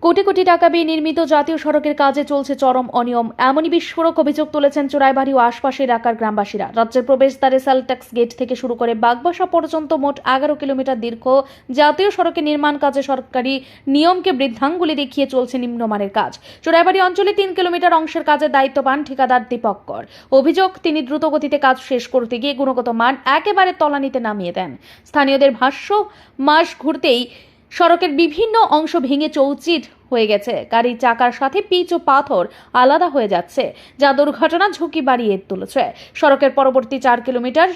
কোটি কোটি টাকা ব্যয়ে নির্মিত জাতীয় সড়কের কাজে চলছে চরম অনিয়ম। এমনই বিস্ফোরক অভিযোগ তুলেছেন চোরাইবাড়ি ও আশপাশের এলাকার গ্রামবাসীরা। রাজ্যের প্রবেশদ্বারে সেলট্যাক্স গেট থেকে শুরু করে বাগবাসা পর্যন্ত মোট 11 কিলোমিটার দীর্ঘ জাতীয় সড়কে নির্মাণ কাজে সরকারি নিয়মকে বৃদ্ধাঙ্গুলি দেখিয়ে চলছে নিম্নমানের কাজ। চোরাইবাড়ি অঞ্চলে 3 কিলোমিটার অংশের কাজের দায়িত্ব পান ঠিকাদার দীপক কর। অভিযোগ, তিনি দ্রুতগতিতে কাজ শেষ করতে গিয়ে গুণগত মান একেবারে তলানিতে নামিয়ে দেন। স্থানীয়দের ভাষ্য, মাস ঘুরতেই সড়কের বিভিন্ন অংশ ভেঙে চৌচির হয়ে গেছে। গাড়ির চাকার সাথে পিচ ও পাথর আলাদা হয়ে যাচ্ছে, যা দুর্ঘটনার ঝুঁকি বাড়িয়ে তুলেছে। সড়কের পরবর্তী 4 কিলোমিটার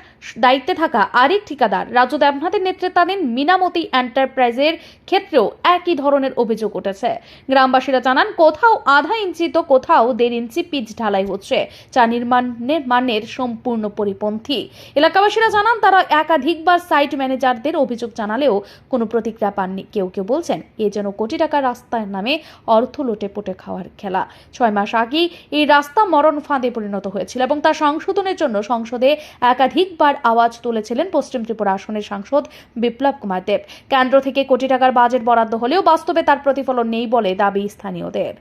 দায়িত্বে থাকা আরেক ঠিকাদার রাজু দেবনাথের নেতৃত্বাধীন মিনামতি এন্টারপ্রাইজের ক্ষেত্রেও একই ধরনের অভিযোগ উঠেছে। গ্রামবাসীরা জানান, কোথাও আধা ইঞ্চি তো কোথাও 1.5 ইঞ্চি পিচ ঢালাই হচ্ছে, যা নির্মাণের মানের সম্পূর্ণ পরিপন্থী। এলাকাবাসীরা জানান, তারা একাধিকবার সাইট ম্যানেজারদের অভিযোগ জানালেও কোনো প্রতিক্রিয়া পাননি। কেউ কেউ বলছেন, এ যেন কোটি টাকার রাস্তার নামে অর্থ লোটে পোটে খাওয়ার খেলা। 6 মাস আগেই এই রাস্তা মরণ ফাঁদে পরিণত হয়েছিল এবং তার সংশোধনের জন্য সংসদে একাধিকবার আওয়াজ তুলেছিলেন পশ্চিম ত্রিপুরা আসনের সাংসদ বিপ্লব কুমার দেব। কেন্দ্র থেকে কোটি টাকার বাজেট বরাদ্দ হলেও বাস্তবে তার প্রতিফলন নেই বলে দাবি স্থানীয়দের।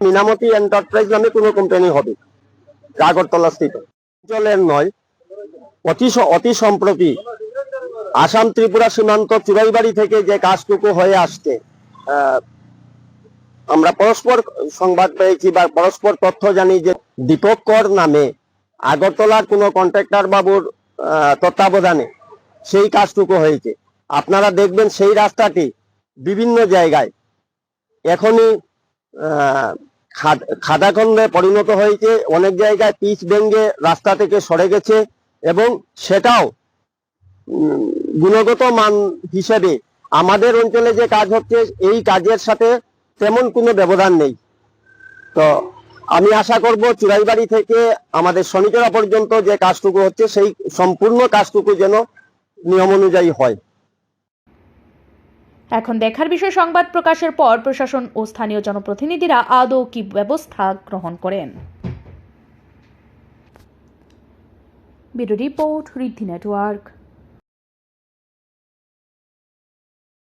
মিনামতি এন্টারপ্রাইজ নামে কোনো কোম্পানি হবে আগরতলা স্থিত, অঞ্চলের নয়। অতি সম্প্রতি আসাম ত্রিপুরা সীমান্ত চুরাইবাড়ি থেকে যে কাজটুকু হয়ে আসছে, আমরা পরস্পর সংবাদ পেয়েছি বা পরস্পর তথ্য জানি যে দীপক কর নামে আগরতলার কোনো কন্ট্রাক্টর বাবুর তত্ত্বাবধানে সেই কাজটুকু হয়েছে। আপনারা দেখবেন সেই রাস্তাটি বিভিন্ন জায়গায় এখনই খাদাখণ্ডে পরিণত হয়েছে। অনেক জায়গায় পিচ ভেঙে রাস্তা থেকে সরে গেছে এবং সেটাও গুণগত মান হিসেবে আমাদের অঞ্চলে যে কাজ হচ্ছে এই কাজের সাথে তেমন কোনো ব্যবধান নেই। তো আমি আশা করব চুরাইবাড়ি থেকে আমাদের শনিচড়া পর্যন্ত যে কাজটুকু হচ্ছে সেই সম্পূর্ণ কাজটুকু যেন নিয়ম অনুযায়ী হয়। এখন দেখার বিষয়, সংবাদ প্রকাশের পর প্রশাসন ও স্থানীয় জনপ্রতিনিধিরা আদৌ কি ব্যবস্থা গ্রহণ করেন। ব্যুরো রিপোর্ট, ঋদ্ধি নেটওয়ার্ক।